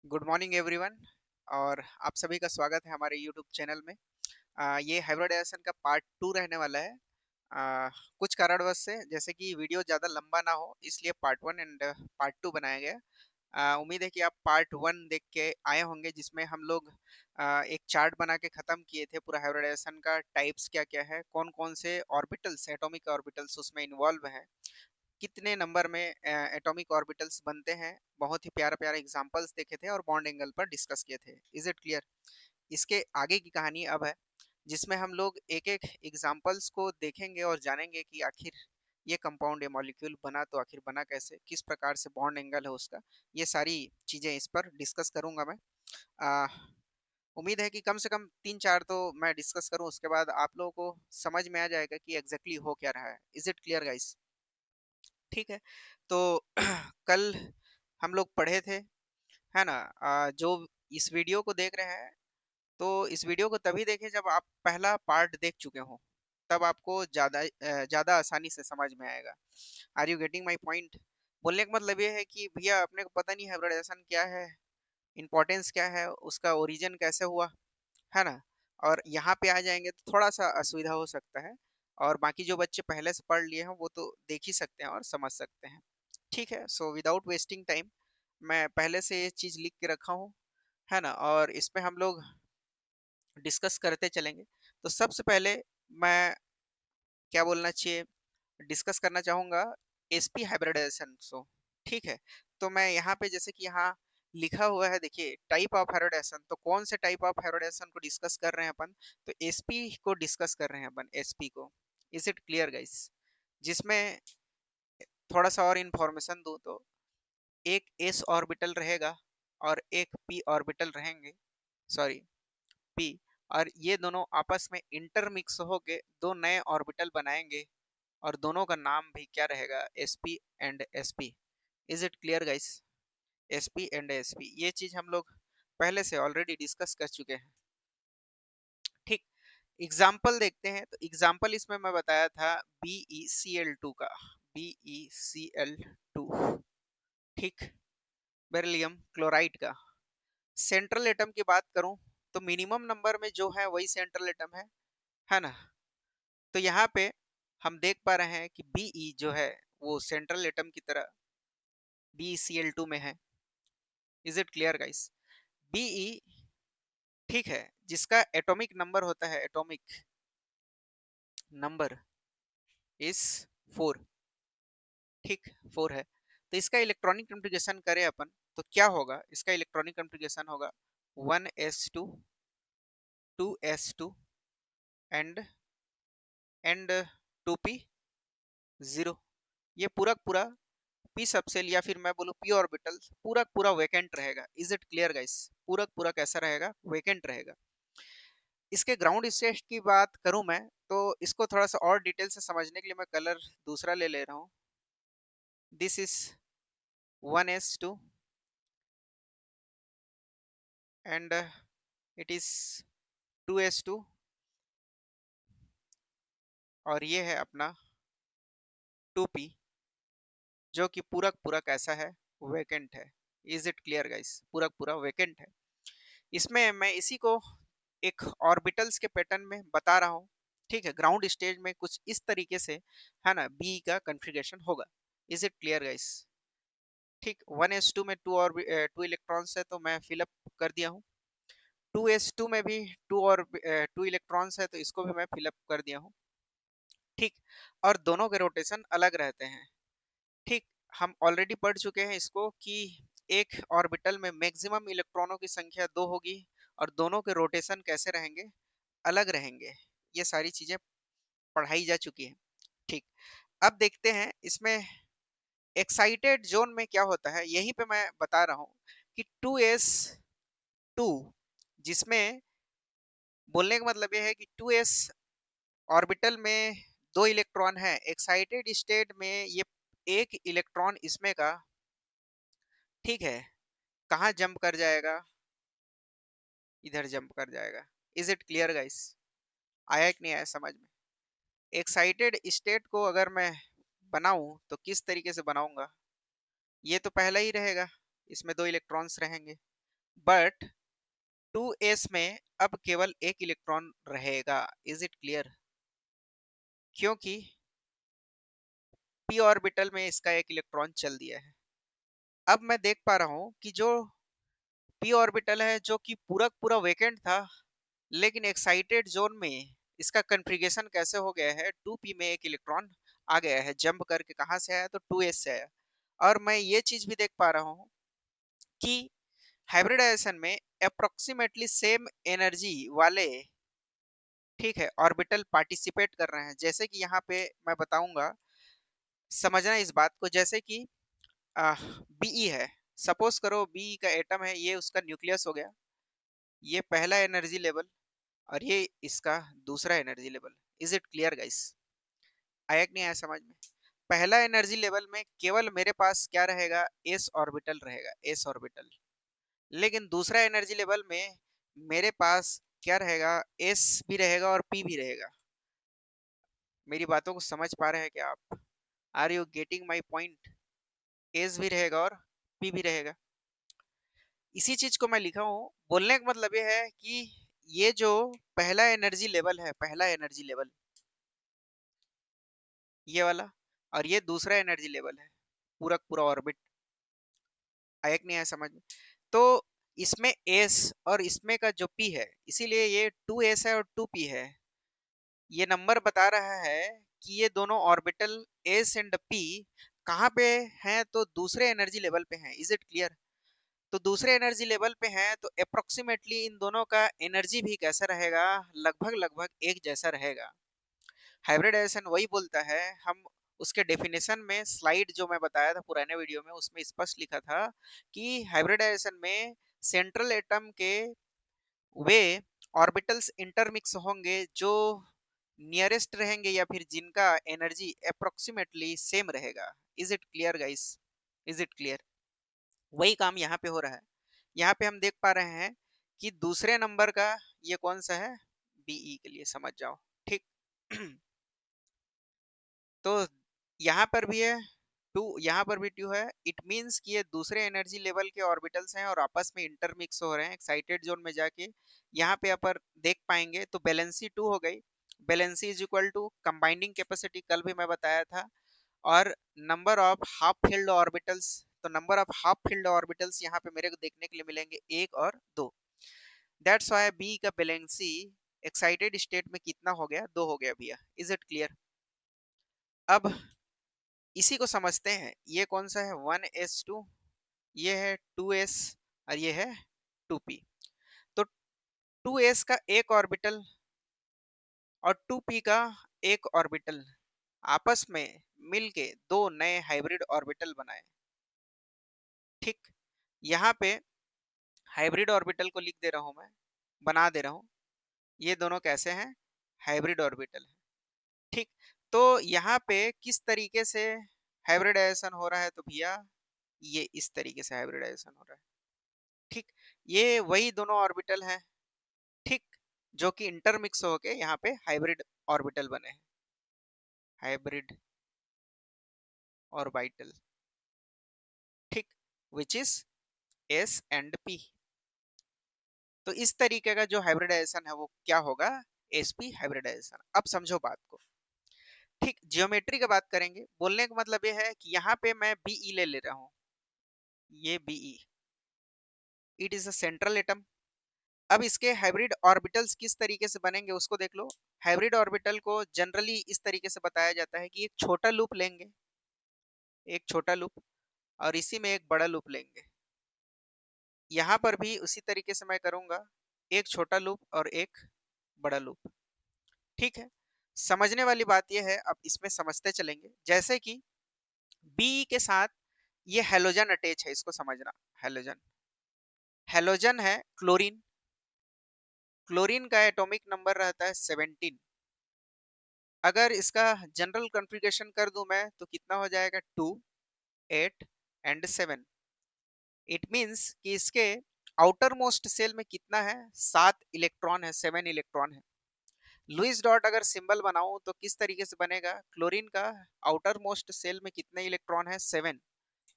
Good morning everyone. और आप सभी का स्वागत है हमारे यूट्यूब चैनल में। ये हाइब्रिडाइजेशन का पार्ट टू रहने वाला है। कुछ कारणवश से जैसे कि वीडियो ज़्यादा लंबा ना हो इसलिए part one and part two बनाया गया। उम्मीद है कि आप पार्ट वन देख के आए होंगे जिसमें हम लोग एक चार्ट बना के ख़त्म किए थे पूरा हाइब्रिडाइजेशन का टाइप्स क्या क्या है, कौन कौन से ऑर्बिटल्स एटॉमिक ऑर्बिटल्स उसमें इन्वॉल्व हैं, कितने नंबर में एटॉमिक ऑर्बिटल्स बनते हैं। बहुत ही प्यारा प्यारा एग्जांपल्स देखे थे और बॉन्ड एंगल पर डिस्कस किए थे। Is it clear? इसके आगे की कहानी अब है जिसमें हम लोग एक एक एग्जांपल्स को देखेंगे और जानेंगे कि आखिर ये कंपाउंड या मॉलिक्यूल बना तो आखिर बना कैसे, किस प्रकार से बॉन्ड एंगल है उसका। ये सारी चीजें इस पर डिस्कस करूंगा मैं। आ, उम्मीद है कि कम से कम तीन चार तो मैं डिस्कस करूं, उसके बाद आप लोगों को समझ में आ जाएगा कि एग्जैक्टली हो क्या रहा है। Is it clear guys? ठीक है। तो कल हम लोग पढ़े थे, है ना? जो इस वीडियो को देख रहे हैं तो इस वीडियो को तभी देखें जब आप पहला पार्ट देख चुके हो, तब आपको ज्यादा आसानी से समझ में आएगा। Are you getting my point? बोलने का मतलब ये है कि भैया अपने को पता नहीं हाइब्रिडाइजेशन क्या है, इम्पोर्टेंस क्या है, उसका ओरिजिन कैसे हुआ, है ना? और यहाँ पे आ जाएंगे तो थोड़ा सा असुविधा हो सकता है। और बाकी जो बच्चे पहले से पढ़ लिए हैं वो तो देख ही सकते हैं और समझ सकते हैं। ठीक है, सो विदाउट वेस्टिंग टाइम मैं पहले से ये चीज लिख के रखा हूँ, है ना? और इस पे हम लोग डिस्कस करते चलेंगे। तो सबसे पहले मैं क्या बोलना चाहिए, डिस्कस करना चाहूंगा एसपी हाइब्रिडाइजेशन को। ठीक है, तो मैं यहाँ पे जैसे कि यहाँ लिखा हुआ है, देखिए टाइप ऑफ हाइब्रिडाइजेशन, तो कौन से टाइप ऑफ हाइब्रिडाइजेशन को डिस्कस कर रहे हैं अपन? तो एसपी को डिस्कस कर रहे हैं अपन, एसपी को। Is it clear guys? जिसमें थोड़ा सा और इंफॉर्मेशन दूं तो एक एस ऑर्बिटल रहेगा और एक पी ऑर्बिटल रहेंगे, सॉरी पी। और ये दोनों आपस में इंटरमिक्स होके दो नए ऑर्बिटल बनाएंगे और दोनों का नाम भी क्या रहेगा? sp and sp। Is it clear guys? sp and sp, ये चीज हम लोग पहले से ऑलरेडी डिस्कस कर चुके हैं। ठीक, एग्जाम्पल देखते हैं। तो एग्जाम्पल इसमें मैं बताया था BeCl2 का, BeCl2। ठीक, बेरिलियम क्लोराइड का। सेंट्रल एटम की बात करूं तो मिनिमम नंबर में जो है वही सेंट्रल एटम है ना? तो यहाँ पे हम देख पा रहे हैं कि Be जो है वो सेंट्रल एटम की तरह BeCl2 में है। Is it clear guys? Be, ठीक है, जिसका एटॉमिक नंबर होता है, एटॉमिक नंबर इज 4। ठीक, 4 है। तो इसका इलेक्ट्रॉनिक कॉन्फ़िगरेशन करें अपन तो क्या होगा? इसका इलेक्ट्रॉनिक कॉन्फ़िगरेशन होगा 1s2 2s2 एंड 2p0। ये पूरा पूरा पी सबसेल या फिर मैं बोलूँ पी ऑर्बिटल पूरा पूरा वेकेंट रहेगा। Is it clear guys? पूरा पूरा कैसा रहेगा? वेकेंट रहेगा। इसके ग्राउंड स्टेट की बात करूं मैं तो इसको थोड़ा सा और डिटेल से समझने के लिए मैं कलर दूसरा ले ले रहा हूँ। This is 1s2 and it is 2s2 और ये है अपना 2p जो कि पूरा पूरा कैसा है? वेकेंट है। Is it clear guys? पूरा पूरा वेकेंट है। इसमें मैं इसी को एक ऑर्बिटल्स के पैटर्न में बता रहा हूँ। ठीक है, ग्राउंड स्टेज में कुछ इस तरीके से, है ना, बी का कन्फिग्रेशन होगा। Is it clear guys? ठीक, 1s2 में टू इलेक्ट्रॉन्स है तो मैं फिलअप कर दिया हूँ। 2s2 में भी टू इलेक्ट्रॉन्स है तो इसको भी मैं फिलअप कर दिया हूँ। ठीक, और दोनों के रोटेशन अलग रहते हैं। ठीक, हम ऑलरेडी पढ़ चुके हैं इसको कि एक ऑर्बिटल में मैक्सिमम इलेक्ट्रॉनों की संख्या 2 होगी और दोनों के रोटेशन कैसे रहेंगे? अलग रहेंगे। ये सारी चीजें पढ़ाई जा चुकी है। ठीक, अब देखते हैं इसमें एक्साइटेड जोन में क्या होता है। यहीं पे मैं बता रहा हूँ कि 2s2, जिसमें बोलने का मतलब ये है कि 2s ऑर्बिटल में दो इलेक्ट्रॉन है, एक्साइटेड स्टेट में ये एक इलेक्ट्रॉन इसमें का, ठीक है, कहाँ जंप कर जाएगा? इधर जंप कर जाएगा। Is it clear guys? आया कि नहीं आया समझ में? एक्साइटेड स्टेट को अगर मैं बनाऊं तो किस तरीके से बनाऊंगा? ये तो पहला ही रहेगा, इसमें दो इलेक्ट्रॉन्स रहेंगे। बट 2s में अब केवल एक इलेक्ट्रॉन रहेगा। Is it clear? क्योंकि p ऑर्बिटल में इसका एक इलेक्ट्रॉन चल दिया है। अब मैं देख पा रहा हूं कि जो p ऑर्बिटल है जो कि पूरा पूरा वेकेंट था, लेकिन एक्साइटेड जोन में इसका कन्फिग्रेशन कैसे हो गया है, 2p में एक इलेक्ट्रॉन आ गया है, जंप करके कहां से आया, तो 2s से आया। और मैं ये चीज भी देख पा रहा हूँ कि हाइब्रिडाइजेशन में अप्रोक्सीमेटली सेम एनर्जी वाले, ठीक है, ऑर्बिटल पार्टिसिपेट कर रहे हैं। जैसे कि यहाँ पे मैं बताऊंगा, समझना इस बात को। जैसे कि बीई है, सपोज करो बीई का एटम है, ये उसका न्यूक्लियस हो गया, ये पहला एनर्जी लेवल, और ये इसका दूसरा energy level. Is it clear guys? आया कि नहीं आया समझ में? पहला एनर्जी लेवल में केवल मेरे पास क्या रहेगा, एस ऑर्बिटल रहेगा, एस ऑर्बिटल। लेकिन दूसरा एनर्जी लेवल में मेरे पास क्या रहेगा, एस भी रहेगा और पी भी रहेगा। मेरी बातों को समझ पा रहे हैं क्या आप? Are you getting my point? S भी रहेगा और पी भी रहेगा। इसी चीज को मैं लिखा हूँ, बोलने का मतलब ये है कि ये जो पहला एनर्जी लेवल है, पहला एनर्जी लेवल ये वाला, और ये दूसरा एनर्जी लेवल है, पूरा पूरा ऑर्बिट। आया कि नहीं आया समझ में? तो इसमें एस और इसमें का जो पी है, इसीलिए ये 2s है और 2p है। ये नंबर बता रहा है कि ये दोनों ऑर्बिटल एस एंड पी कहाँ पे हैं, तो दूसरे एनर्जी लेवल पे हैं। Is it clear? तो दूसरे एनर्जी लेवल पे हैं, तो अप्रोक्सीमेटली इन दोनों का एनर्जी भी कैसा रहेगा, लगभग लगभग एक जैसा रहेगा। हाइब्रिडाइजेशन वही बोलता है, हम उसके डेफिनेशन में, स्लाइड जो मैं बताया था पुराने वीडियो में, उसमें स्पष्ट लिखा था कि हाइब्रिडाइजेशन में सेंट्रल एटम के वे ऑर्बिटल्स इंटरमिक्स होंगे जो नियरेस्ट रहेंगे, या फिर जिनका एनर्जी अप्रोक्सीमेटली सेम रहेगा। Is it clear guys? Is it clear? वही काम यहाँ पे हो रहा है। यहाँ पे हम देख पा रहे हैं कि दूसरे नंबर का ये कौन सा है, बीई के लिए समझ जाओ, ठीक। तो यहाँ पर भी है टू, यहाँ पर भी टू है। इट मींस कि ये दूसरे एनर्जी लेवल के ऑर्बिटल्स हैं और आपस में इंटरमिक्स हो रहे हैं एक्साइटेड जोन में जाके। यहाँ पे अपन देख पाएंगे, तो बैलेंसी 2 हो गई। Valency is equal to combining capacity, कल भी मैं बताया था, और number of half filled orbitals. तो number of half filled orbitals यहाँ पे मेरे को देखने के लिए मिलेंगे, एक और दो। दैट्स व्हाई बी का बैलेंसी एक्साइटेड स्टेट में कितना हो गया, दो हो गया भैया। Is it clear? अब इसी को समझते हैं, ये कौन सा है, 1s2, ये है 2s, और ये है 2p। तो 2s का एक ऑर्बिटल और 2p का एक ऑर्बिटल आपस में मिलके दो नए हाइब्रिड ऑर्बिटल बनाए, ठीक। यहाँ पे हाइब्रिड ऑर्बिटल को लिख दे रहा हूं मैं, बना दे रहा हूं। ये दोनों कैसे हैं, हाइब्रिड ऑर्बिटल है, ठीक। तो यहाँ पे किस तरीके से हाइब्रिडाइजेशन हो रहा है, तो भैया ये इस तरीके से हाइब्रिडाइजेशन हो रहा है, ठीक। ये वही दोनों ऑर्बिटल हैं, ठीक, जो कि इंटरमिक्स होके यहाँ पे हाइब्रिड ऑर्बिटल बने हैं, हाइब्रिड ऑर्बिटल, ठीक, which is S and P. तो इस तरीके का जो हाइब्रिडाइजेशन है वो क्या होगा, एसपी हाइब्रिडाइजेशन। अब समझो बात को, ठीक। जियोमेट्री की बात करेंगे, बोलने का मतलब ये है कि यहाँ पे मैं बीई ले रहा हूँ, ये B E, it is a central atom. अब इसके हाइब्रिड ऑर्बिटल्स किस तरीके से बनेंगे उसको देख लो। हाइब्रिड ऑर्बिटल को जनरली इस तरीके से बताया जाता है कि एक छोटा लूप लेंगे, एक छोटा लूप, और इसी में एक बड़ा लूप लेंगे। यहाँ पर भी उसी तरीके से मैं करूंगा, एक छोटा लूप और एक बड़ा लूप, ठीक है। समझने वाली बात यह है, अब इसमें समझते चलेंगे। जैसे कि बी के साथ ये हेलोजन अटैच है, इसको समझना। हेलोजन, हेलोजन है क्लोरीन, क्लोरीन का एटॉमिक नंबर रहता है 17। अगर इसका जनरल कॉन्फ़िगरेशन कर दूं मैं, तो कितना हो जाएगा, 2, 8 एंड 7। इट मींस कि इसके आउटर मोस्ट सेल में कितना है, 7 इलेक्ट्रॉन है, 7 इलेक्ट्रॉन है। लुईस डॉट अगर सिंबल बनाऊं तो किस तरीके से बनेगा, क्लोरीन का आउटर मोस्ट सेल में कितने इलेक्ट्रॉन है, 7।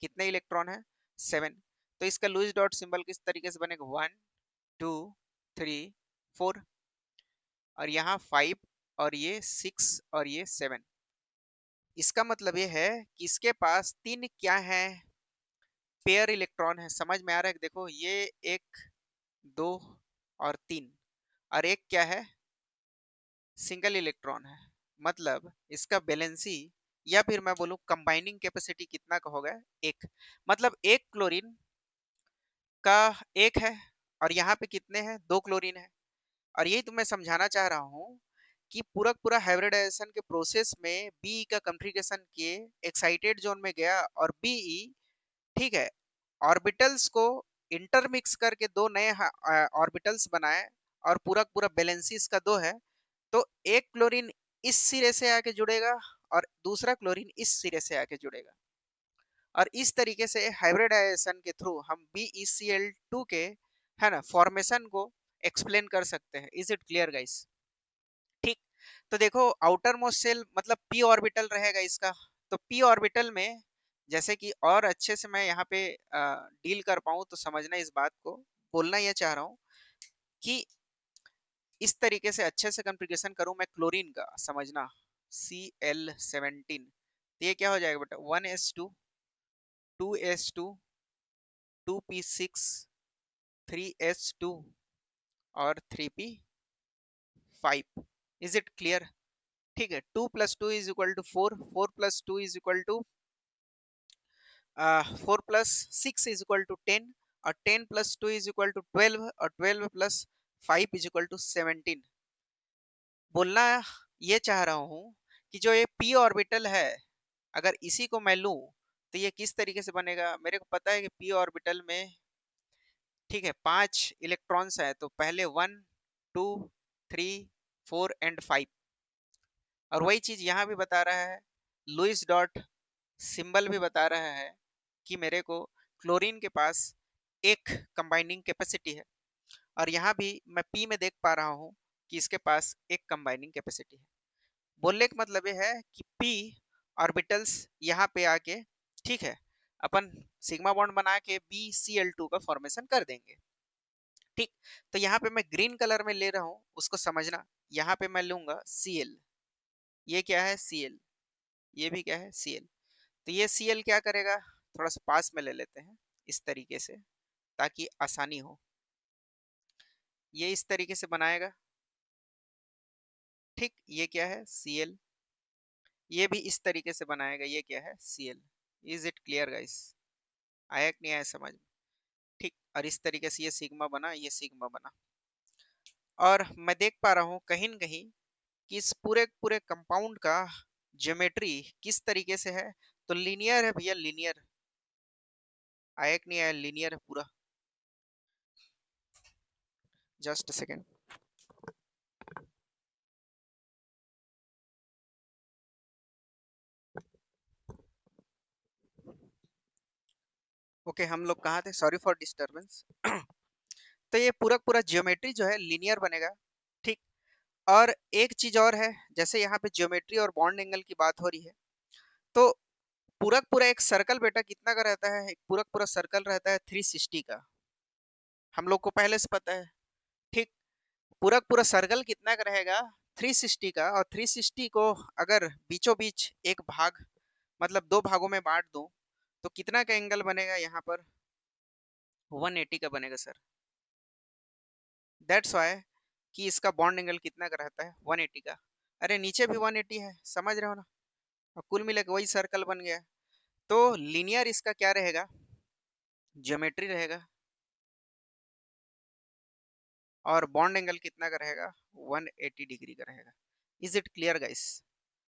कितने इलेक्ट्रॉन है, 7। तो इसका लुईस डॉट सिंबल किस तरीके से बनेगा, 1 2 3 4, और यहाँ 5, और ये 6, और ये 7। इसका मतलब ये है कि इसके पास तीन क्या है, पेयर इलेक्ट्रॉन है। समझ में आ रहा है? देखो ये एक, दो और तीन, और एक क्या है, सिंगल इलेक्ट्रॉन है। मतलब इसका वैलेंसी, या फिर मैं बोलूं कंबाइनिंग कैपेसिटी कितना का होगा, एक। मतलब एक क्लोरीन का एक है, और यहाँ पे कितने हैं, दो क्लोरीन है। और यही तो मैं समझाना चाह रहा हूँ कि पूरा पूरा हाइब्रिडाइजेशन के प्रोसेस में बी का कॉन्फ़िगरेशन के एक्साइटेड जोन में गया, और बीई, ठीक है, ऑर्बिटल्स को इंटरमिक्स करके दो नए ऑर्बिटल्स बनाए, और पूरा पूरा बैलेंसी इसका दो है। तो एक क्लोरीन इस सिरे से आके जुड़ेगा, और दूसरा क्लोरीन इस सिरे से आके जुड़ेगा, और इस तरीके से हाइब्रिडाइजेशन के थ्रू हम BeCl2 के, है ना, फॉर्मेशन को एक्सप्लेन कर सकते हैं। Is it clear guys? ठीक। तो देखो आउटर मोस्ट शेल मतलब p ऑर्बिटल रहेगा इसका। तो p ऑर्बिटल में, जैसे कि और अच्छे से मैं यहाँ पे डील कर पाऊँ तो समझना इस बात को, बोलना ये चाह रहा हूँ कि इस तरीके से अच्छे से कॉन्फ़िगरेशन करूँ मैं क्लोरीन का, समझना, Cl17, तो ये क्या हो जाएगा बेटा, 1s2, 2s2, 2p6, 3s2, और 3p5। Is it clear? ठीक है, 2 + 2 is equal to 4, 4 + 2 is equal to 4 + 6 is equal to 10, और 10 + 2 इज इक्वल टू 12, और 12 + 5 इज इक्वल टू 17। बोलना ये चाह रहा हूँ कि जो ये p ऑर्बिटल है, अगर इसी को मैं लूं तो ये किस तरीके से बनेगा। मेरे को पता है कि p ऑर्बिटल में, ठीक है, 5 इलेक्ट्रॉन्स है, तो पहले 1 2 3 4 एंड 5। और वही चीज यहाँ भी बता रहा है, लुईस डॉट सिंबल भी बता रहा है कि मेरे को क्लोरीन के पास एक कंबाइनिंग कैपेसिटी है, और यहाँ भी मैं पी में देख पा रहा हूँ कि इसके पास एक कंबाइनिंग कैपेसिटी है। बोलने का मतलब ये है कि पी ऑर्बिटल्स यहाँ पे आके, ठीक है, अपन सिग्मा बॉन्ड बना के BeCl2 का फॉर्मेशन कर देंगे। ठीक। तो यहाँ पे मैं ग्रीन कलर में ले रहा हूँ, उसको समझना। यहाँ पे मैं लूंगा Cl, ये क्या है Cl, ये भी क्या है Cl। तो ये Cl क्या करेगा, थोड़ा सा पास में ले लेते हैं इस तरीके से ताकि आसानी हो। ये इस तरीके से बनाएगा, ठीक, ये क्या है Cl। ये भी इस तरीके से बनाएगा, ये क्या है Cl। Is it clear guys? आया कि नहीं आया समझ में? ठीक। और इस तरीके से ये सिग्मा बना, ये सिग्मा बना। और मैं देख पा रहा हूँ कहीं न कहीं कि इस पूरे पूरे कंपाउंड का ज्योमेट्री किस तरीके से है, तो लीनियर है भैया, लीनियर। आया कि नहीं आया? लीनियर है पूरा। Just second. ओके, हम लोग कहाँ थे, सॉरी फॉर डिस्टरबेंस। तो ये पूरा पूरा ज्योमेट्री जो है लीनियर बनेगा। ठीक। और एक चीज और है, जैसे यहाँ पे ज्योमेट्री और बॉन्ड एंगल की बात हो रही है, तो पूरा पूरा एक सर्कल बेटा कितना का रहता है, एक पूरा पूरा सर्कल रहता है 360 का, हम लोग को पहले से पता है। ठीक। पूरा पूरा सर्कल कितना का रहेगा, 360 का। और 360 को अगर बीचों बीच एक भाग, मतलब दो भागों में बांट दूं, तो कितना का एंगल बनेगा यहाँ पर, 180 का बनेगा सर। दैट्स वाई कि इसका बॉन्ड एंगल कितना का रहता है, 180 का। अरे नीचे भी 180 है, समझ रहे हो ना? और कुल मिला के वही सर्कल बन गया। तो लीनियर इसका क्या रहेगा, ज्योमेट्री रहेगा, और बॉन्ड एंगल कितना का रहेगा, 180 डिग्री का रहेगा। Is it clear guys?